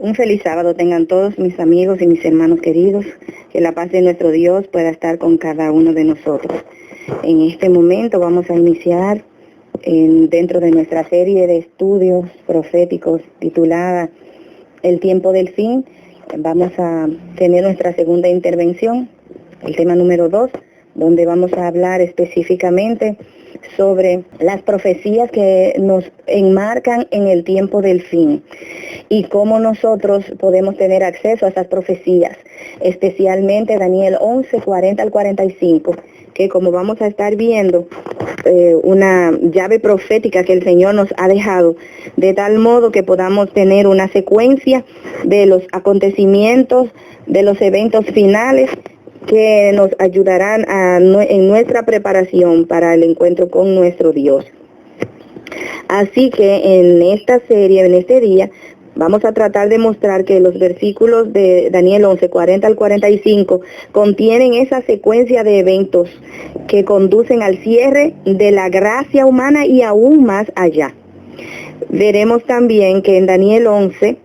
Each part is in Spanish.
Un feliz sábado tengan todos mis amigos y mis hermanos queridos. Que la paz de nuestro Dios pueda estar con cada uno de nosotros. En este momento vamos a iniciar dentro de nuestra serie de estudios proféticos titulada El tiempo del fin. Vamos a tener nuestra segunda intervención, el tema número 2, donde vamos a hablar específicamente sobre las profecías que nos enmarcan en el tiempo del fin y cómo nosotros podemos tener acceso a esas profecías, especialmente Daniel 11, 40 al 45, que como vamos a estar viendo, una llave profética que el Señor nos ha dejado, de tal modo que podamos tener una secuencia de los acontecimientos, de los eventos finales, que nos ayudarán en nuestra preparación para el encuentro con nuestro Dios. Así que en esta serie, en este día, vamos a tratar de mostrar que los versículos de Daniel 11, 40 al 45 contienen esa secuencia de eventos que conducen al cierre de la gracia humana y aún más allá. Veremos también que en Daniel 11,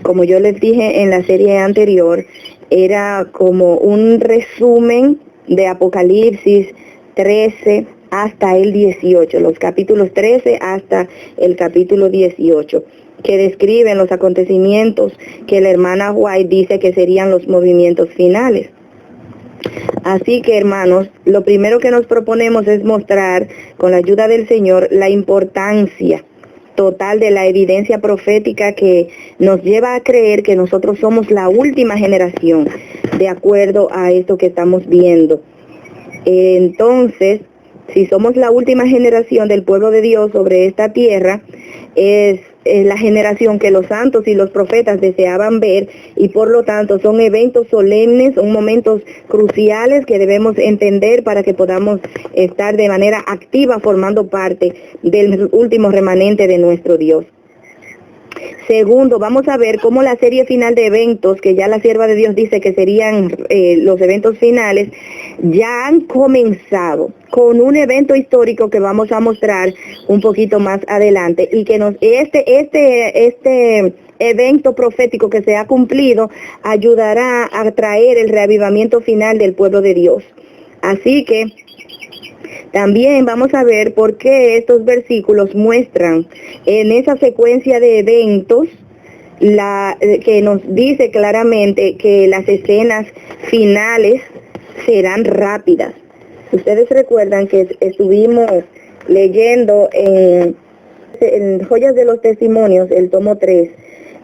como yo les dije en la serie anterior, era como un resumen de Apocalipsis 13 hasta el 18, los capítulos 13 hasta el capítulo 18, que describen los acontecimientos que la hermana White dice que serían los movimientos finales. Así que, hermanos, lo primero que nos proponemos es mostrar, con la ayuda del Señor, la importancia total de la evidencia profética que nos lleva a creer que nosotros somos la última generación, de acuerdo a esto que estamos viendo. Entonces, si somos la última generación del pueblo de Dios sobre esta tierra, es la generación que los santos y los profetas deseaban ver, y por lo tanto son eventos solemnes, son momentos cruciales que debemos entender para que podamos estar de manera activa formando parte del último remanente de nuestro Dios. Segundo, vamos a ver cómo la serie final de eventos, que ya la sierva de Dios dice que serían los eventos finales, ya han comenzado con un evento histórico que vamos a mostrar un poquito más adelante, y que este evento profético que se ha cumplido ayudará a traer el reavivamiento final del pueblo de Dios. Así que también vamos a ver por qué estos versículos muestran en esa secuencia de eventos que nos dice claramente que las escenas finales serán rápidas. Ustedes recuerdan que estuvimos leyendo en Joyas de los Testimonios, el tomo 3,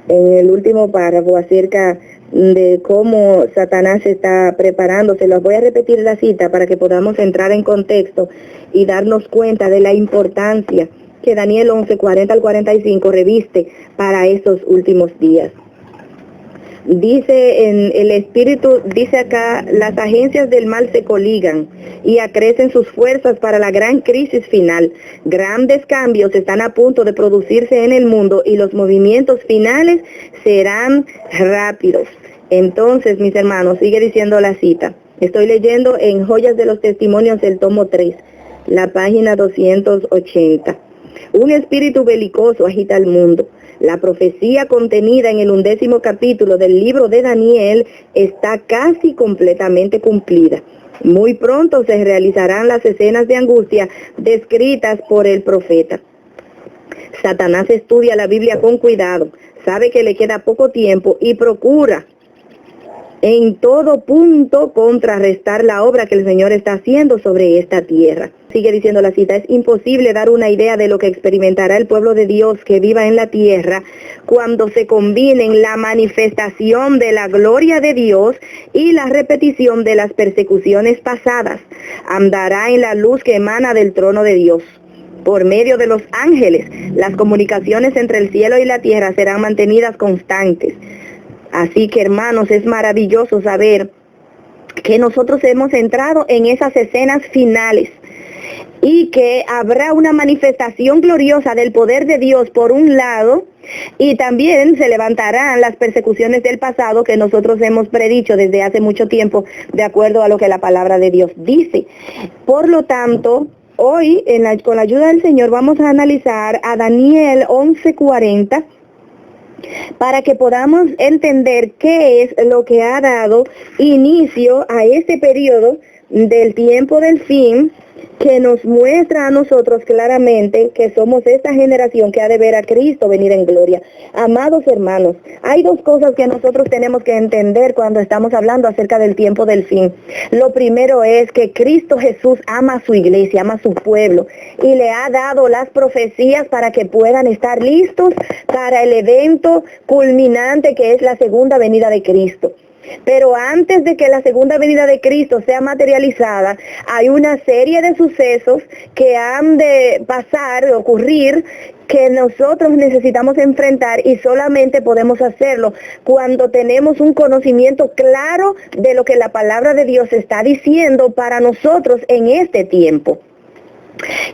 en el último párrafo, acerca de cómo Satanás está preparándose. Les voy a repetir la cita para que podamos entrar en contexto y darnos cuenta de la importancia que Daniel 11, 40 al 45 reviste para estos últimos días. Dice en el Espíritu, dice acá, las agencias del mal se coligan y acrecen sus fuerzas para la gran crisis final. Grandes cambios están a punto de producirse en el mundo y los movimientos finales serán rápidos. Entonces, mis hermanos, sigue diciendo la cita. Estoy leyendo en Joyas de los Testimonios, el tomo 3, la página 280. Un espíritu belicoso agita el mundo. La profecía contenida en el 11º capítulo del libro de Daniel está casi completamente cumplida. Muy pronto se realizarán las escenas de angustia descritas por el profeta. Satanás estudia la Biblia con cuidado, sabe que le queda poco tiempo y procura en todo punto contrarrestar la obra que el Señor está haciendo sobre esta tierra. Sigue diciendo la cita, es imposible dar una idea de lo que experimentará el pueblo de Dios que viva en la tierra cuando se combinen la manifestación de la gloria de Dios y la repetición de las persecuciones pasadas. Andará en la luz que emana del trono de Dios. Por medio de los ángeles, las comunicaciones entre el cielo y la tierra serán mantenidas constantes. Así que, hermanos, es maravilloso saber que nosotros hemos entrado en esas escenas finales y que habrá una manifestación gloriosa del poder de Dios por un lado, y también se levantarán las persecuciones del pasado que nosotros hemos predicho desde hace mucho tiempo, de acuerdo a lo que la palabra de Dios dice. Por lo tanto, hoy, con la ayuda del Señor, vamos a analizar a Daniel 11:40, para que podamos entender qué es lo que ha dado inicio a este periodo del tiempo del fin, que nos muestra a nosotros claramente que somos esta generación que ha de ver a Cristo venir en gloria. Amados hermanos, hay dos cosas que nosotros tenemos que entender cuando estamos hablando acerca del tiempo del fin. Lo primero es que Cristo Jesús ama a su iglesia, ama a su pueblo, y le ha dado las profecías para que puedan estar listos para el evento culminante que es la segunda venida de Cristo. Pero antes de que la segunda venida de Cristo sea materializada, hay una serie de sucesos que han de pasar, de ocurrir, que nosotros necesitamos enfrentar, y solamente podemos hacerlo cuando tenemos un conocimiento claro de lo que la palabra de Dios está diciendo para nosotros en este tiempo.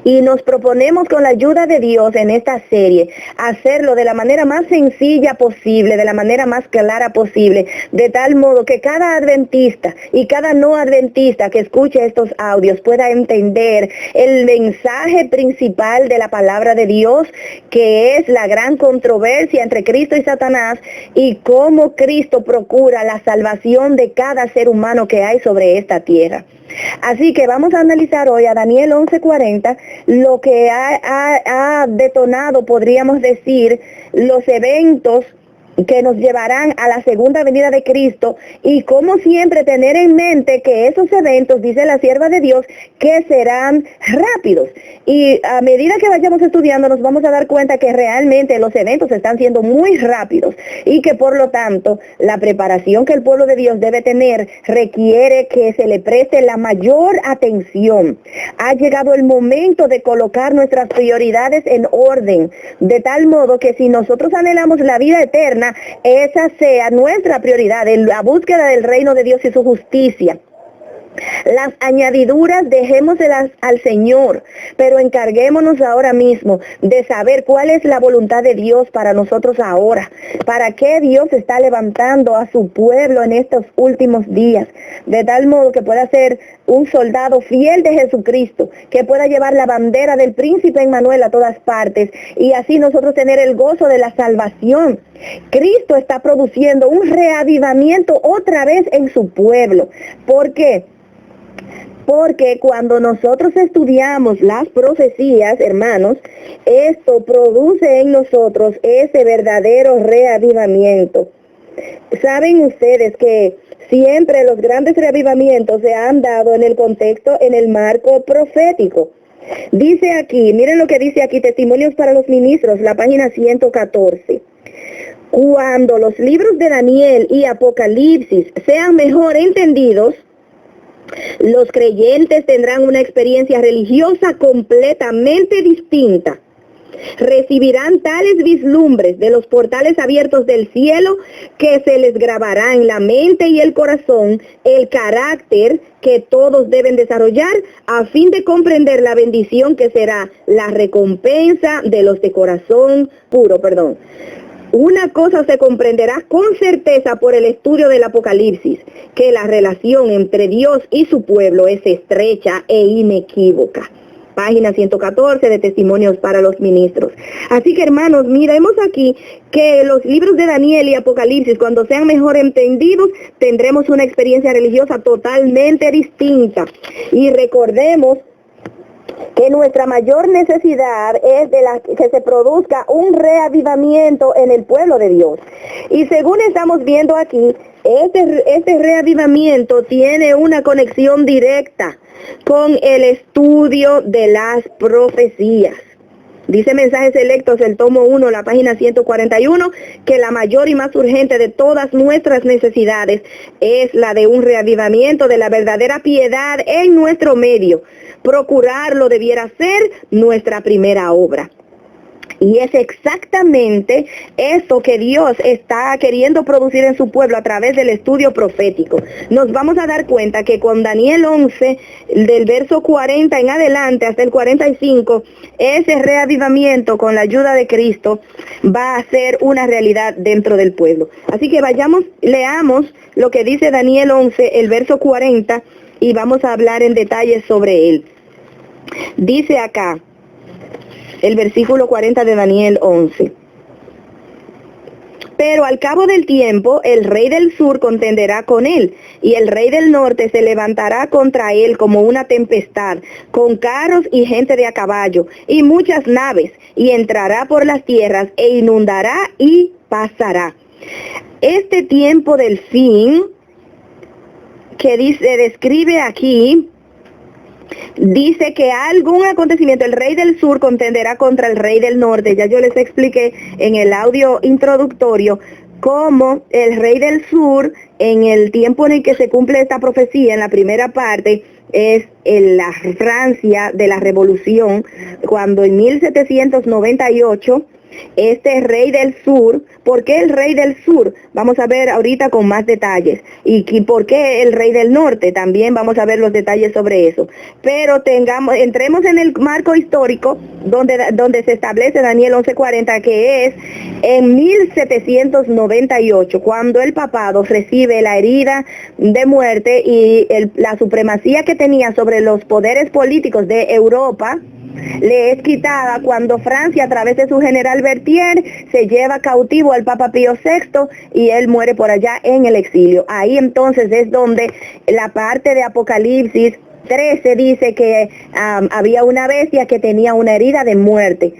Y nos proponemos, con la ayuda de Dios en esta serie, hacerlo de la manera más sencilla posible, de la manera más clara posible, de tal modo que cada adventista y cada no adventista que escuche estos audios pueda entender el mensaje principal de la palabra de Dios, que es la gran controversia entre Cristo y Satanás, y cómo Cristo procura la salvación de cada ser humano que hay sobre esta tierra. Así que vamos a analizar hoy a Daniel 11:40, lo que ha detonado, podríamos decir, los eventos que nos llevarán a la segunda venida de Cristo, y como siempre tener en mente que esos eventos, dice la sierva de Dios, que serán rápidos. Y a medida que vayamos estudiando nos vamos a dar cuenta que realmente los eventos están siendo muy rápidos, y que por lo tanto la preparación que el pueblo de Dios debe tener requiere que se le preste la mayor atención. Ha llegado el momento de colocar nuestras prioridades en orden, de tal modo que si nosotros anhelamos la vida eterna, esa sea nuestra prioridad, en la búsqueda del reino de Dios y su justicia. Las añadiduras dejémoselas al Señor, pero encarguémonos ahora mismo de saber cuál es la voluntad de Dios para nosotros ahora, para qué Dios está levantando a su pueblo en estos últimos días, de tal modo que pueda ser un soldado fiel de Jesucristo, que pueda llevar la bandera del príncipe Emmanuel a todas partes, y así nosotros tener el gozo de la salvación. Cristo está produciendo un reavivamiento otra vez en su pueblo. ¿Por qué? Porque cuando nosotros estudiamos las profecías, hermanos, esto produce en nosotros ese verdadero reavivamiento. Saben ustedes que siempre los grandes reavivamientos se han dado en el contexto, en el marco profético. Dice aquí, miren lo que dice aquí, Testimonios para los Ministros, la página 114. Cuando los libros de Daniel y Apocalipsis sean mejor entendidos, los creyentes tendrán una experiencia religiosa completamente distinta. Recibirán tales vislumbres de los portales abiertos del cielo que se les grabará en la mente y el corazón el carácter que todos deben desarrollar a fin de comprender la bendición que será la recompensa de los de corazón puro. Una cosa se comprenderá con certeza por el estudio del Apocalipsis, que la relación entre Dios y su pueblo es estrecha e inequívoca. Página 114 de Testimonios para los Ministros. Así que, hermanos, miremos aquí que los libros de Daniel y Apocalipsis, cuando sean mejor entendidos, tendremos una experiencia religiosa totalmente distinta. Y recordemos que nuestra mayor necesidad es que se produzca un reavivamiento en el pueblo de Dios. Y según estamos viendo aquí, este reavivamiento tiene una conexión directa con el estudio de las profecías. Dice Mensajes Selectos, el tomo 1, la página 141, que la mayor y más urgente de todas nuestras necesidades es la de un reavivamiento de la verdadera piedad en nuestro medio. Procurarlo debiera ser nuestra primera obra. Y es exactamente eso que Dios está queriendo producir en su pueblo a través del estudio profético. Nos vamos a dar cuenta que con Daniel 11, del verso 40 en adelante hasta el 45, ese reavivamiento con la ayuda de Cristo va a ser una realidad dentro del pueblo. Así que leamos lo que dice Daniel 11, el verso 40, y vamos a hablar en detalle sobre él. Dice acá, el versículo 40 de Daniel 11. Pero al cabo del tiempo, el rey del sur contenderá con él, y el rey del norte se levantará contra él como una tempestad, con carros y gente de a caballo, y muchas naves, y entrará por las tierras, e inundará y pasará. Este tiempo del fin, que describe aquí, dice que algún acontecimiento, el rey del sur contenderá contra el rey del norte. Ya yo les expliqué en el audio introductorio cómo el rey del sur, en el tiempo en el que se cumple esta profecía, en la primera parte, es en la Francia de la Revolución, cuando en 1798 este rey del sur. ¿Por qué el rey del sur? Vamos a ver ahorita con más detalles. ¿Y por qué el rey del norte? También vamos a ver los detalles sobre eso. Pero entremos en el marco histórico donde se establece Daniel 11:40, que es en 1798, cuando el papado recibe la herida de muerte y la supremacía que tenía sobre los poderes políticos de Europa le es quitada cuando Francia, a través de su general Berthier, se lleva cautivo al Papa Pío VI y él muere por allá en el exilio. Ahí entonces es donde la parte de Apocalipsis 13 dice que había una bestia que tenía una herida de muerte.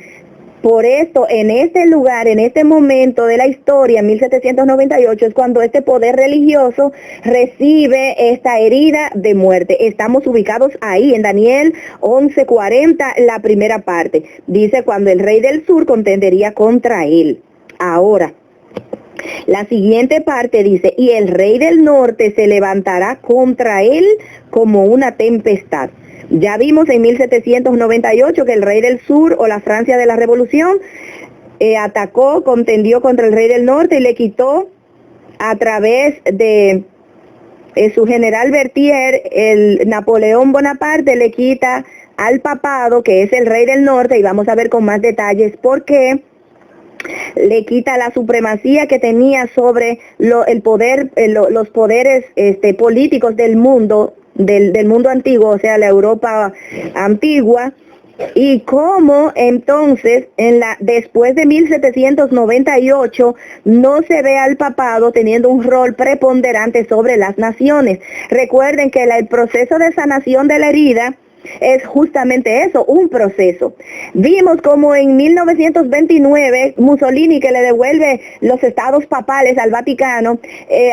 Por esto, en este lugar, en este momento de la historia, 1798, es cuando este poder religioso recibe esta herida de muerte. Estamos ubicados ahí, en Daniel 11:40, la primera parte. Dice cuando el rey del sur contendería contra él. Ahora, la siguiente parte dice, y el rey del norte se levantará contra él como una tempestad. Ya vimos en 1798 que el rey del sur, o la Francia de la Revolución, atacó, contendió contra el rey del norte y le quitó a través de su general Berthier, el Napoleón Bonaparte le quita al papado, que es el rey del norte, y vamos a ver con más detalles por qué. Le quita la supremacía que tenía sobre el poder, los poderes políticos del mundo, del mundo antiguo, o sea, la Europa antigua. Y cómo entonces después de 1798 no se ve al papado teniendo un rol preponderante sobre las naciones. Recuerden que el proceso de sanación de la herida es justamente eso, un proceso. Vimos como en 1929 Mussolini, que le devuelve los estados papales al Vaticano,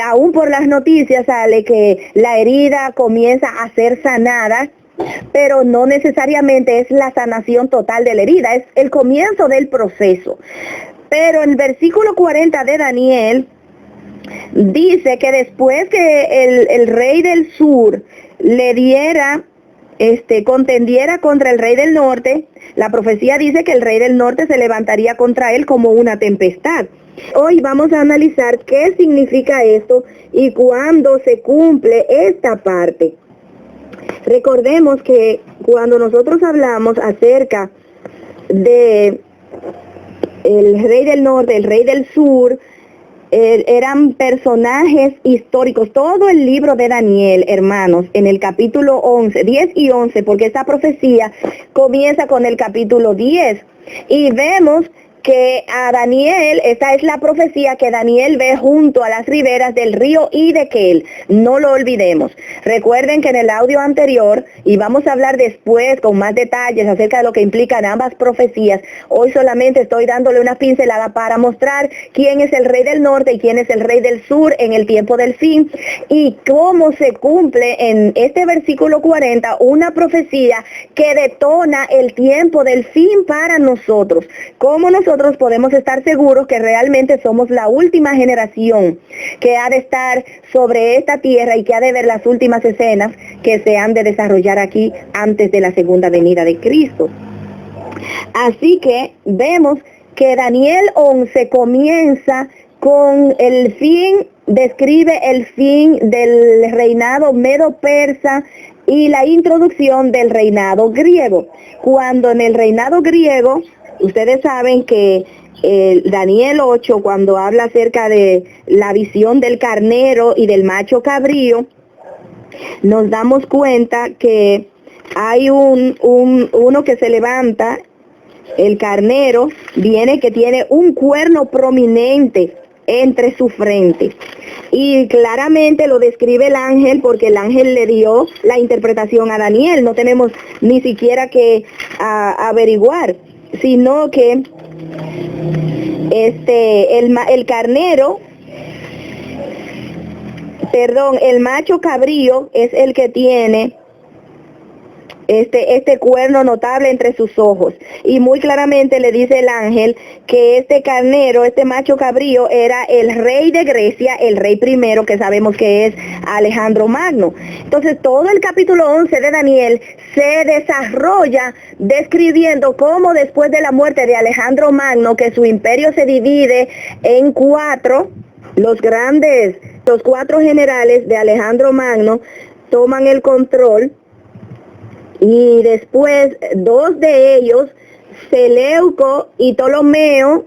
aún por las noticias sale que la herida comienza a ser sanada, pero no necesariamente es la sanación total de la herida, es el comienzo del proceso. Pero en el versículo 40 de Daniel dice que después que el rey del sur le diera contendiera contra el rey del norte, la profecía dice que el rey del norte se levantaría contra él como una tempestad. Hoy vamos a analizar qué significa esto y cuándo se cumple esta parte. Recordemos que cuando nosotros hablamos acerca de el rey del norte, el rey del sur, eran personajes históricos. Todo el libro de Daniel, hermanos, en el capítulo 11, 10 y 11, porque esta profecía comienza con el capítulo 10, y vemos que a Daniel, esta es la profecía que Daniel ve junto a las riberas del río Hiddekel. No lo olvidemos. Recuerden que en el audio anterior, y vamos a hablar después con más detalles acerca de lo que implican ambas profecías, hoy solamente estoy dándole una pincelada para mostrar quién es el rey del norte y quién es el rey del sur en el tiempo del fin, y cómo se cumple en este versículo 40 una profecía que detona el tiempo del fin para nosotros. Cómo nosotros podemos estar seguros que realmente somos la última generación que ha de estar sobre esta tierra y que ha de ver las últimas escenas que se han de desarrollar aquí antes de la segunda venida de Cristo. Así que vemos que Daniel 11 comienza con el fin, describe el fin del reinado medo-persa y la introducción del reinado griego. Cuando en el reinado griego, ustedes saben que Daniel 8, cuando habla acerca de la visión del carnero y del macho cabrío, nos damos cuenta que hay uno que se levanta, el carnero, viene que tiene un cuerno prominente entre su frente. Y claramente lo describe el ángel porque el ángel le dio la interpretación a Daniel. No tenemos ni siquiera que averiguar, sino que el carnero, el macho cabrío es el que tiene este cuerno notable entre sus ojos. Y muy claramente le dice el ángel que este carnero, este macho cabrío, era el rey de Grecia, el rey primero, que sabemos que es Alejandro Magno. Entonces todo el capítulo 11 de Daniel se desarrolla describiendo cómo después de la muerte de Alejandro Magno, que su imperio se divide en 4, los 4 generales de Alejandro Magno toman el control. Y después 2 de ellos, Seleuco y Ptolomeo,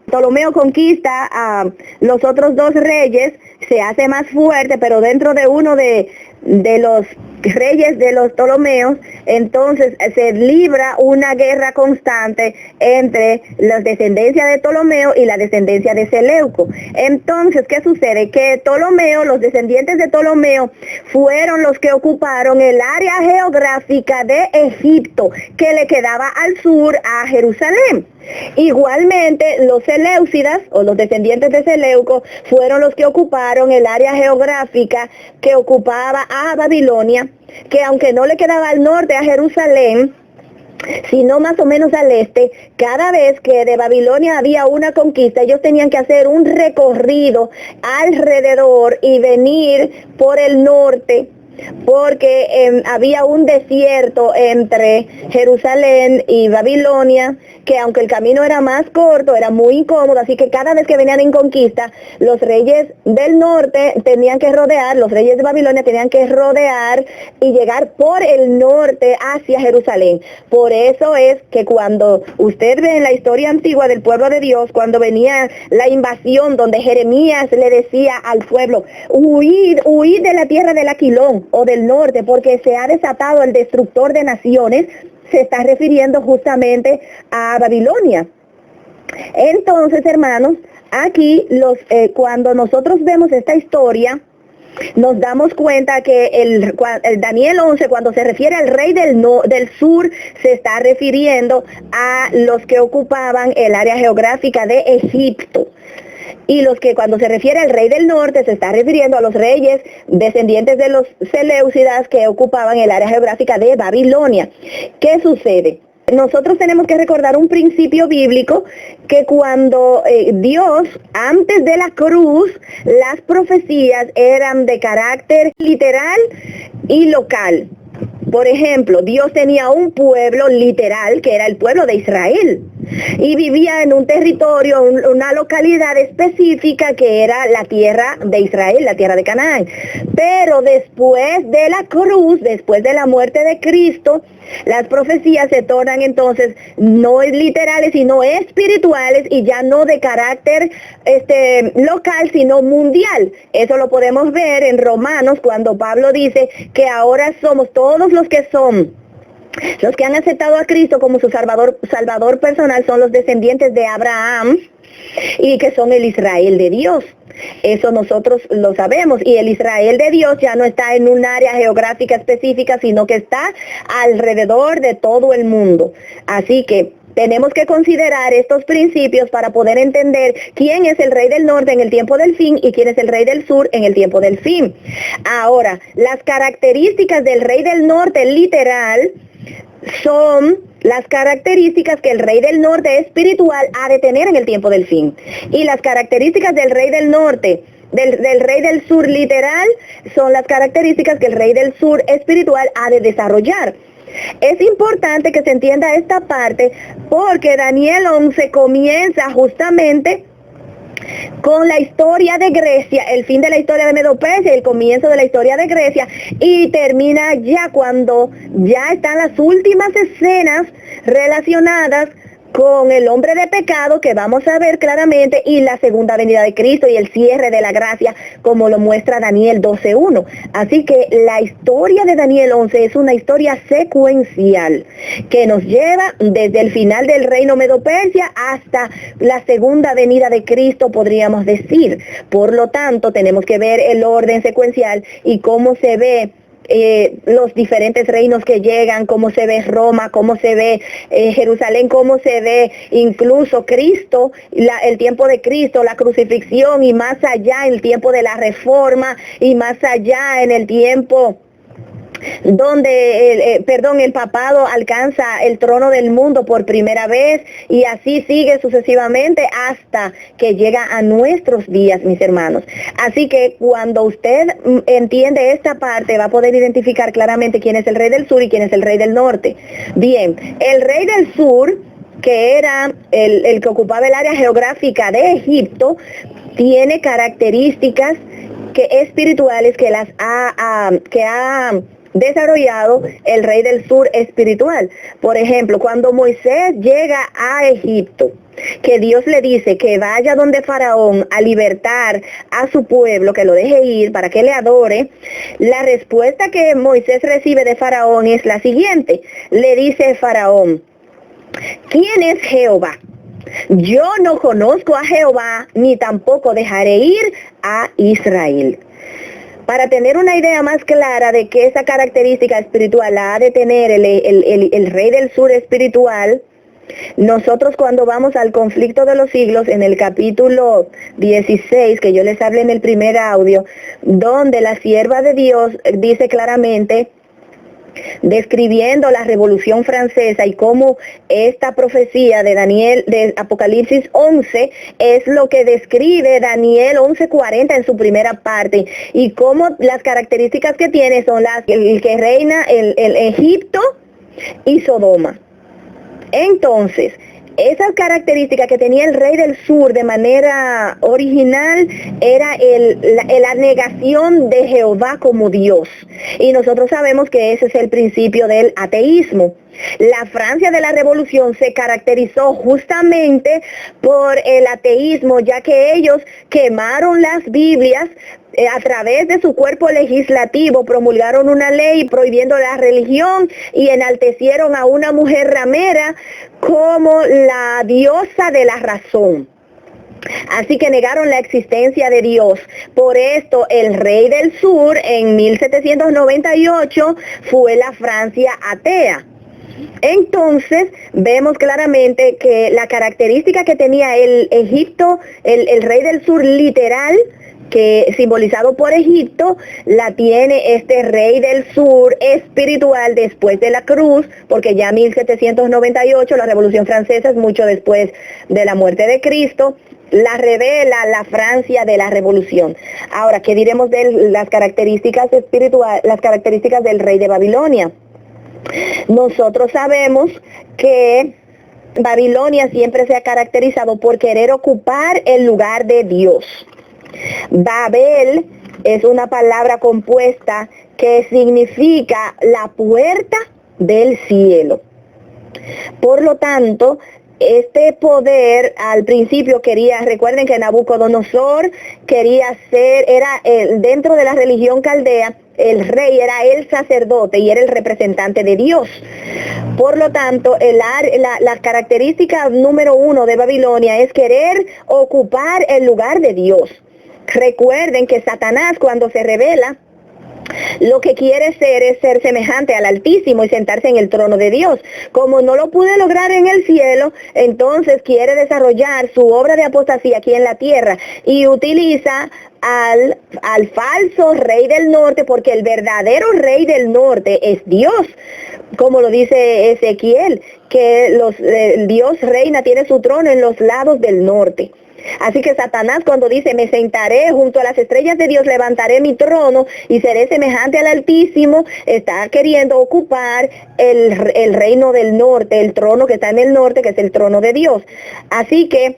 Ptolomeo conquista a los otros 2 reyes, se hace más fuerte, pero dentro de uno de los reyes de los Ptolomeos, entonces se libra una guerra constante entre la descendencia de Ptolomeo y la descendencia de Seleuco. Entonces, ¿qué sucede? Que Ptolomeo, los descendientes de Ptolomeo, fueron los que ocuparon el área geográfica de Egipto, que le quedaba al sur a Jerusalén. Igualmente, los seleucidas, o los descendientes de Seleuco, fueron los que ocuparon el área geográfica que ocupaba a Babilonia, que aunque no le quedaba al norte a Jerusalén, sino más o menos al este, cada vez que de Babilonia había una conquista, ellos tenían que hacer un recorrido alrededor y venir por el norte, porque había un desierto entre Jerusalén y Babilonia, que aunque el camino era más corto, era muy incómodo, así que cada vez que venían en conquista, los reyes del norte tenían que rodear, los reyes de Babilonia tenían que rodear y llegar por el norte hacia Jerusalén. Por eso es que cuando usted ve en la historia antigua del pueblo de Dios, cuando venía la invasión, donde Jeremías le decía al pueblo, huid de la tierra del Aquilón o del norte, porque se ha desatado el destructor de naciones, se está refiriendo justamente a Babilonia. Entonces, hermanos, aquí cuando nosotros vemos esta historia, nos damos cuenta que el Daniel 11, cuando se refiere al rey del sur, se está refiriendo a los que ocupaban el área geográfica de Egipto. Y cuando se refiere al rey del norte, se está refiriendo a los reyes descendientes de los seleucidas que ocupaban el área geográfica de Babilonia. ¿Qué sucede? Nosotros tenemos que recordar un principio bíblico, que cuando Dios, antes de la cruz, las profecías eran de carácter literal y local. Por ejemplo, Dios tenía un pueblo literal, que era el pueblo de Israel, y vivía en un territorio, una localidad específica que era la tierra de Israel, la tierra de Canaán. Pero después de la cruz, después de la muerte de Cristo, las profecías se tornan entonces no literales, sino espirituales, y ya no de carácter local, sino mundial. Eso lo podemos ver en Romanos, cuando Pablo dice que ahora somos todos los que han aceptado a Cristo como su Salvador personal, son los descendientes de Abraham, y que son el Israel de Dios. Eso nosotros lo sabemos, y el Israel de Dios ya no está en un área geográfica específica, sino que está alrededor de todo el mundo. Así que tenemos que considerar estos principios para poder entender quién es el rey del norte en el tiempo del fin y quién es el rey del sur en el tiempo del fin. Ahora, las características del rey del norte literal son las características que el rey del norte espiritual ha de tener en el tiempo del fin. Y las características del rey del norte, del rey del sur literal, son las características que el rey del sur espiritual ha de desarrollar. Es importante que se entienda esta parte, porque Daniel 11 comienza justamente con la historia de Grecia, el fin de la historia de Medo-Persia, el comienzo de la historia de Grecia, y termina ya cuando ya están las últimas escenas relacionadas con el hombre de pecado, que vamos a ver claramente, y la segunda venida de Cristo y el cierre de la gracia, como lo muestra Daniel 12:1. Así que la historia de Daniel 11 es una historia secuencial que nos lleva desde el final del reino Medo-Persia hasta la segunda venida de Cristo, podríamos decir. Por lo tanto, tenemos que ver el orden secuencial y cómo se ve los diferentes reinos que llegan, cómo se ve Roma, cómo se ve Jerusalén, cómo se ve incluso Cristo, el tiempo de Cristo, la crucifixión, y más allá el tiempo de la reforma, y más allá en el tiempo donde el papado alcanza el trono del mundo por primera vez, y así sigue sucesivamente hasta que llega a nuestros días, mis hermanos. Así que cuando usted entiende esta parte, va a poder identificar claramente quién es el rey del sur y quién es el rey del norte. Bien, el rey del sur, que era el que ocupaba el área geográfica de Egipto, tiene características espirituales que ha desarrollado el rey del sur espiritual. Por ejemplo, cuando Moisés llega a Egipto, que Dios le dice que vaya donde Faraón a libertar a su pueblo, que lo deje ir para que le adore, la respuesta que Moisés recibe de Faraón es la siguiente. Le dice Faraón: ¿quién es Jehová? Yo no conozco a Jehová, ni tampoco dejaré ir a Israel. Para tener una idea más clara de que esa característica espiritual la ha de tener el rey del sur espiritual, nosotros cuando vamos al conflicto de los siglos, en el capítulo 16, que yo les hablé en el primer audio, donde la sierva de Dios dice claramente, describiendo la Revolución Francesa y cómo esta profecía de Daniel, de Apocalipsis 11, es lo que describe Daniel 11:40 en su primera parte, y cómo las características que tiene son el que reina el Egipto y Sodoma. Entonces, esas características que tenía el rey del sur de manera original era la negación de Jehová como Dios. Y nosotros sabemos que ese es el principio del ateísmo. La Francia de la Revolución se caracterizó justamente por el ateísmo, ya que ellos quemaron las Biblias. A través de su cuerpo legislativo promulgaron una ley prohibiendo la religión y enaltecieron a una mujer ramera como la diosa de la razón. Así que negaron la existencia de Dios. Por esto el rey del sur en 1798 fue la Francia atea. Entonces vemos claramente que la característica que tenía el Egipto, el rey del sur literal, que simbolizado por Egipto, la tiene este rey del sur espiritual después de la cruz, porque ya 1798, la Revolución Francesa, es mucho después de la muerte de Cristo, la revela la Francia de la Revolución. Ahora, ¿qué diremos de las características espirituales, las características del rey de Babilonia? Nosotros sabemos que Babilonia siempre se ha caracterizado por querer ocupar el lugar de Dios. Babel es una palabra compuesta que significa la puerta del cielo. Por lo tanto, este poder al principio recuerden que Nabucodonosor quería dentro de la religión caldea, el rey era el sacerdote y era el representante de Dios. Por lo tanto, la característica número 1 de Babilonia es querer ocupar el lugar de Dios. Recuerden que Satanás, cuando se revela, lo que quiere es ser semejante al Altísimo y sentarse en el trono de Dios. Como no lo pude lograr en el cielo, entonces quiere desarrollar su obra de apostasía aquí en la tierra y utiliza al falso rey del norte, porque el verdadero rey del norte es Dios, como lo dice Ezequiel, que Dios reina, tiene su trono en los lados del norte. Así que Satanás, cuando dice, me sentaré junto a las estrellas de Dios, levantaré mi trono y seré semejante al Altísimo, está queriendo ocupar el reino del norte, el trono que está en el norte, que es el trono de Dios. Así que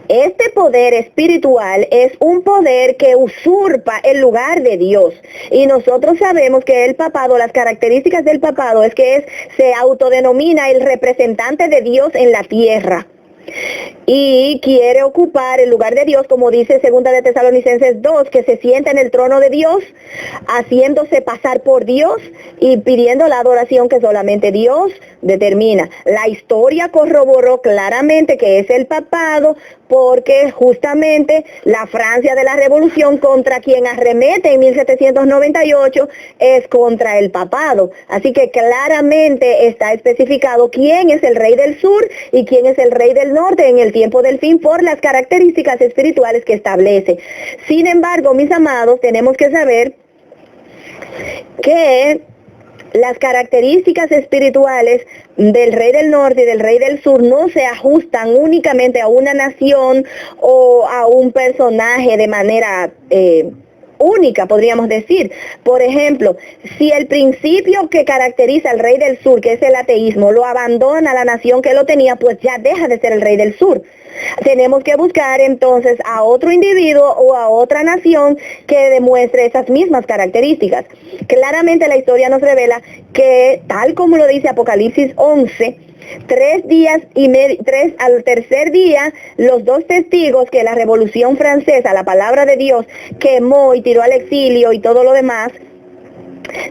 Este poder espiritual es un poder que usurpa el lugar de Dios. Y nosotros sabemos que el papado, las características del papado es que se autodenomina el representante de Dios en la tierra. Y quiere ocupar el lugar de Dios, como dice 2 de Tesalonicenses 2, que se sienta en el trono de Dios, haciéndose pasar por Dios y pidiendo la adoración que solamente Dios determina. La historia corroboró claramente que es el papado, porque justamente la Francia de la Revolución, contra quien arremete en 1798, es contra el papado. Así que claramente está especificado quién es el rey del sur y quién es el rey del norte en el tiempo del fin por las características espirituales que establece. Sin embargo, mis amados, tenemos que saber que las características espirituales del rey del norte y del rey del sur no se ajustan únicamente a una nación o a un personaje de manera única, podríamos decir. Por ejemplo, si el principio que caracteriza al rey del sur, que es el ateísmo, lo abandona la nación que lo tenía, pues ya deja de ser el rey del sur. Tenemos que buscar entonces a otro individuo o a otra nación que demuestre esas mismas características. Claramente la historia nos revela que, tal como lo dice Apocalipsis 11, al tercer día, los dos testigos que la Revolución Francesa, la palabra de Dios, quemó y tiró al exilio y todo lo demás,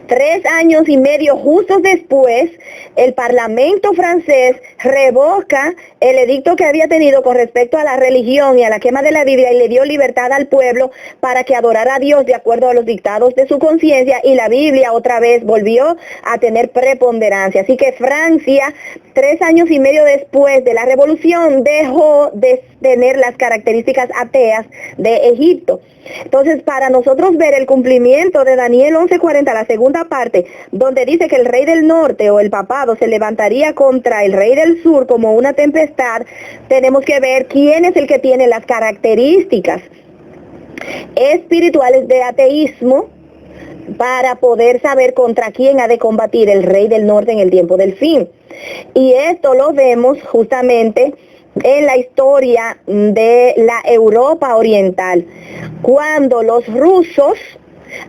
3 años y medio justos después, el Parlamento francés revoca el edicto que había tenido con respecto a la religión y a la quema de la Biblia y le dio libertad al pueblo para que adorara a Dios de acuerdo a los dictados de su conciencia, y la Biblia otra vez volvió a tener preponderancia. Así que Francia, 3 años y medio después de la revolución, dejó de tener las características ateas de Egipto. Entonces, para nosotros ver el cumplimiento de Daniel 11:40, la segunda parte, donde dice que el rey del norte o el papado se levantaría contra el rey del sur como una tempestad, tenemos que ver quién es el que tiene las características espirituales de ateísmo para poder saber contra quién ha de combatir el rey del norte en el tiempo del fin. Y esto lo vemos justamente en la historia de la Europa Oriental, cuando los rusos,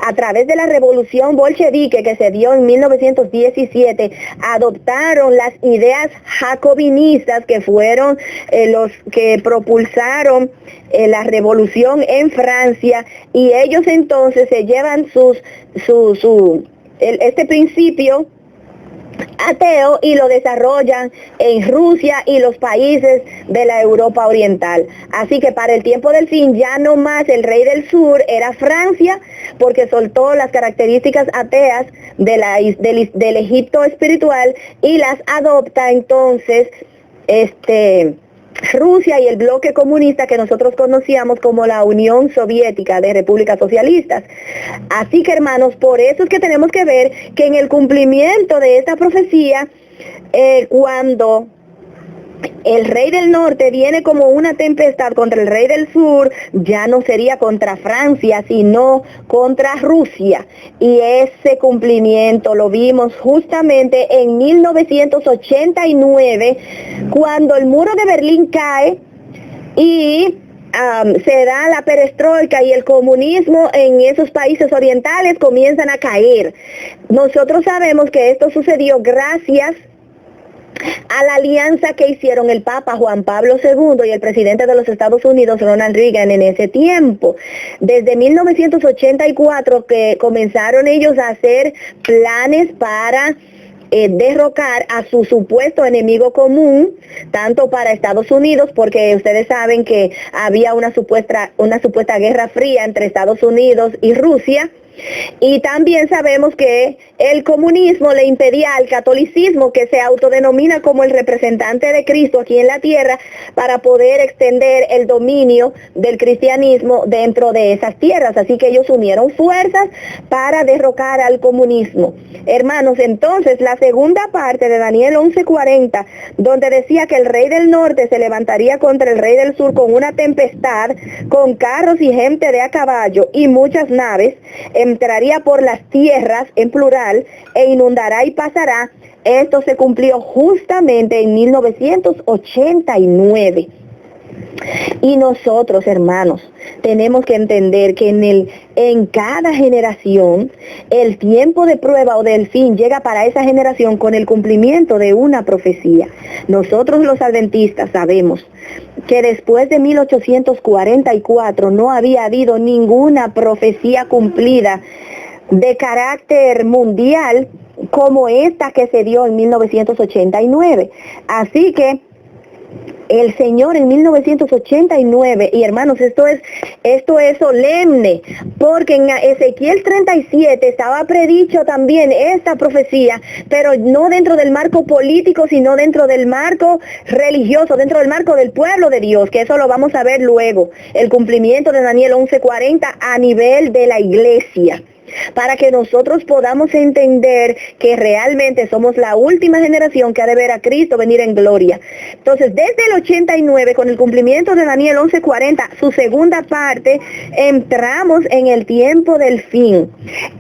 a través de la revolución bolchevique que se dio en 1917, adoptaron las ideas jacobinistas que fueron los que propulsaron la revolución en Francia, y ellos entonces se llevan este principio ateo y lo desarrollan en Rusia y los países de la Europa Oriental. Así que para el tiempo del fin ya no más el rey del sur era Francia, porque soltó las características ateas del Egipto espiritual y las adopta entonces Rusia y el bloque comunista que nosotros conocíamos como la Unión Soviética de Repúblicas Socialistas. Así que, hermanos, por eso es que tenemos que ver que en el cumplimiento de esta profecía, cuando el rey del norte viene como una tempestad contra el rey del sur, ya no sería contra Francia, sino contra Rusia. Y ese cumplimiento lo vimos justamente en 1989, cuando el muro de Berlín cae y se da la perestroika y el comunismo en esos países orientales comienzan a caer. Nosotros sabemos que esto sucedió gracias a la alianza que hicieron el Papa Juan Pablo II y el presidente de los Estados Unidos, Ronald Reagan, en ese tiempo. Desde 1984 que comenzaron ellos a hacer planes para derrocar a su supuesto enemigo común, tanto para Estados Unidos, porque ustedes saben que había una supuesta guerra fría entre Estados Unidos y Rusia. Y también sabemos que el comunismo le impedía al catolicismo, que se autodenomina como el representante de Cristo aquí en la tierra, para poder extender el dominio del cristianismo dentro de esas tierras. Así que ellos unieron fuerzas para derrocar al comunismo. Hermanos, entonces la segunda parte de Daniel 11:40, donde decía que el rey del norte se levantaría contra el rey del sur con una tempestad, con carros y gente de a caballo y muchas naves, entraría por las tierras, en plural, e inundará y pasará. Esto se cumplió justamente en 1989. Y nosotros, hermanos, tenemos que entender que en cada generación el tiempo de prueba o del fin llega para esa generación con el cumplimiento de una profecía. Nosotros los adventistas sabemos que después de 1844 no había habido ninguna profecía cumplida de carácter mundial como esta que se dio en 1989. Así que el Señor en 1989, y hermanos, esto es solemne, porque en Ezequiel 37 estaba predicho también esta profecía, pero no dentro del marco político, sino dentro del marco religioso, dentro del marco del pueblo de Dios, que eso lo vamos a ver luego, el cumplimiento de Daniel 11:40 a nivel de la iglesia, para que nosotros podamos entender que realmente somos la última generación que ha de ver a Cristo venir en gloria. Entonces, desde el 89, con el cumplimiento de Daniel 11:40, su segunda parte, entramos en el tiempo del fin.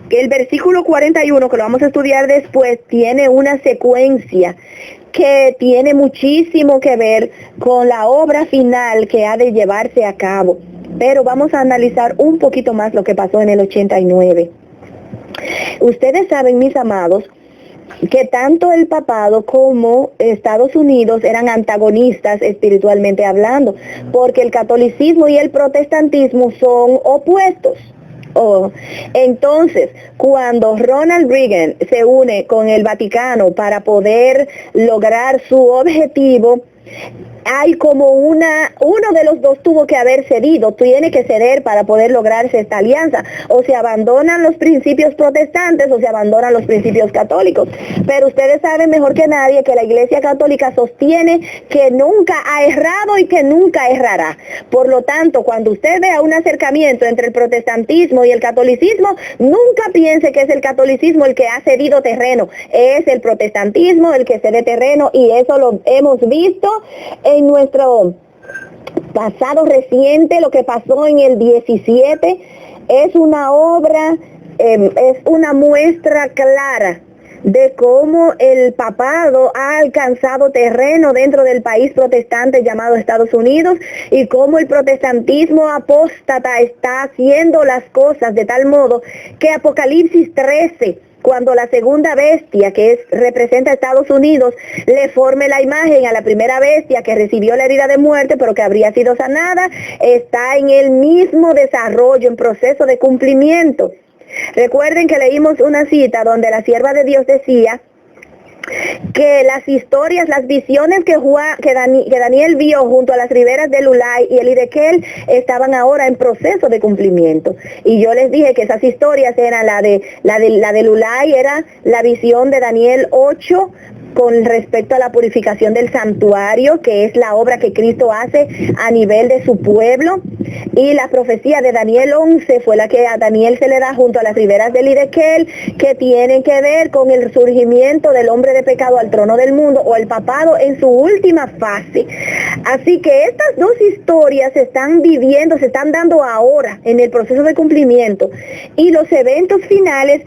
El versículo 41, que lo vamos a estudiar después, tiene una secuencia que tiene muchísimo que ver con la obra final que ha de llevarse a cabo. Pero vamos a analizar un poquito más lo que pasó en el 89. Ustedes saben, mis amados, que tanto el papado como Estados Unidos eran antagonistas espiritualmente hablando, porque el catolicismo y el protestantismo son opuestos. Entonces, cuando Ronald Reagan se une con el Vaticano para poder lograr su objetivo, hay como uno de los dos tuvo que haber cedido, tiene que ceder para poder lograrse esta alianza. O se abandonan los principios protestantes o se abandonan los principios católicos. Pero ustedes saben mejor que nadie que la Iglesia Católica sostiene que nunca ha errado y que nunca errará. Por lo tanto, cuando usted vea un acercamiento entre el protestantismo y el catolicismo, nunca piense que es el catolicismo el que ha cedido terreno. Es el protestantismo el que cede terreno, y eso lo hemos visto en nuestro pasado reciente. Lo que pasó en el 17 es una obra, es una muestra clara de cómo el papado ha alcanzado terreno dentro del país protestante llamado Estados Unidos, y cómo el protestantismo apóstata está haciendo las cosas de tal modo que Apocalipsis 13, cuando la segunda bestia, que representa a Estados Unidos, le forme la imagen a la primera bestia que recibió la herida de muerte, pero que habría sido sanada, está en el mismo desarrollo, en proceso de cumplimiento. Recuerden que leímos una cita donde la sierva de Dios decía que las historias, las visiones que Daniel vio junto a las riberas del Ulai y el Hiddekel estaban ahora en proceso de cumplimiento. Y yo les dije que esas historias eran la del Ulai, era la visión de Daniel 8, con respecto a la purificación del santuario, que es la obra que Cristo hace a nivel de su pueblo. Y la profecía de Daniel 11 fue la que a Daniel se le da junto a las riberas del Hiddekel, que tienen que ver con el surgimiento del hombre de pecado al trono del mundo, o el papado en su última fase. Así que estas dos historias se están viviendo, se están dando ahora en el proceso de cumplimiento. Y los eventos finales,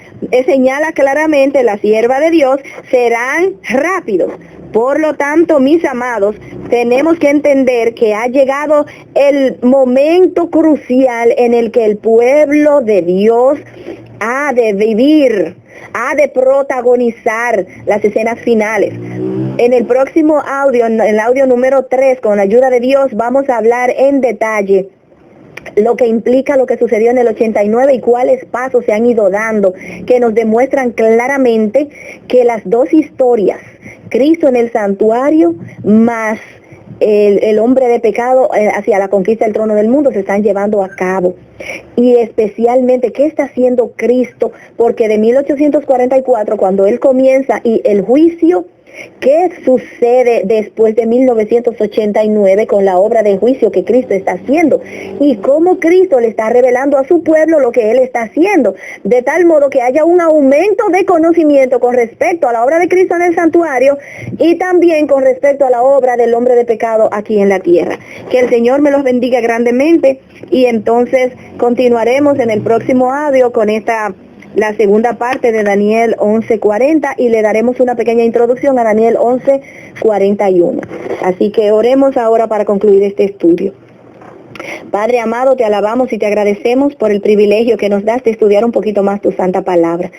señala claramente la sierva de Dios, serán rápidos. Por lo tanto, mis amados, tenemos que entender que ha llegado el momento crucial en el que el pueblo de Dios ha de vivir, ha de protagonizar las escenas finales. En el próximo audio, en el audio número 3, con la ayuda de Dios, vamos a hablar en detalle lo que implica lo que sucedió en el 89 y cuáles pasos se han ido dando, que nos demuestran claramente que las dos historias, Cristo en el santuario más el hombre de pecado hacia la conquista del trono del mundo, se están llevando a cabo. Y especialmente, ¿qué está haciendo Cristo? Porque de 1844, cuando Él comienza, y el juicio, ¿qué sucede después de 1989 con la obra de juicio que Cristo está haciendo? Y cómo Cristo le está revelando a su pueblo lo que Él está haciendo, de tal modo que haya un aumento de conocimiento con respecto a la obra de Cristo en el santuario, y también con respecto a la obra del hombre de pecado aquí en la tierra. Que el Señor me los bendiga grandemente, y entonces continuaremos en el próximo audio con esta la segunda parte de Daniel 11:40 y le daremos una pequeña introducción a Daniel 11:41. Así que oremos ahora para concluir este estudio. Padre amado, te alabamos y te agradecemos por el privilegio que nos das de estudiar un poquito más tu santa palabra.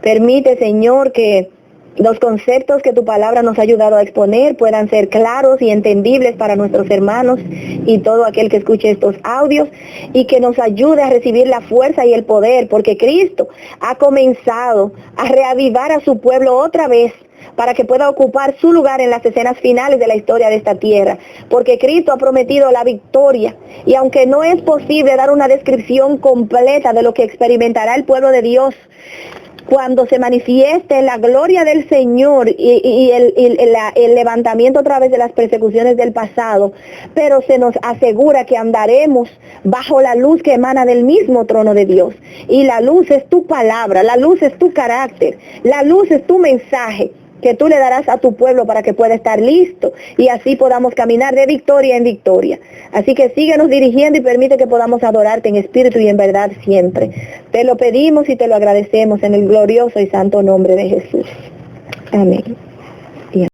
Permite, Señor, que los conceptos que tu palabra nos ha ayudado a exponer puedan ser claros y entendibles para nuestros hermanos y todo aquel que escuche estos audios, y que nos ayude a recibir la fuerza y el poder, porque Cristo ha comenzado a reavivar a su pueblo otra vez para que pueda ocupar su lugar en las escenas finales de la historia de esta tierra, porque Cristo ha prometido la victoria, y aunque no es posible dar una descripción completa de lo que experimentará el pueblo de Dios cuando se manifieste la gloria del Señor y el levantamiento a través de las persecuciones del pasado, pero se nos asegura que andaremos bajo la luz que emana del mismo trono de Dios. Y la luz es tu palabra, la luz es tu carácter, la luz es tu mensaje que tú le darás a tu pueblo para que pueda estar listo y así podamos caminar de victoria en victoria. Así que síguenos dirigiendo y permite que podamos adorarte en espíritu y en verdad siempre. Te lo pedimos y te lo agradecemos en el glorioso y santo nombre de Jesús. Amén.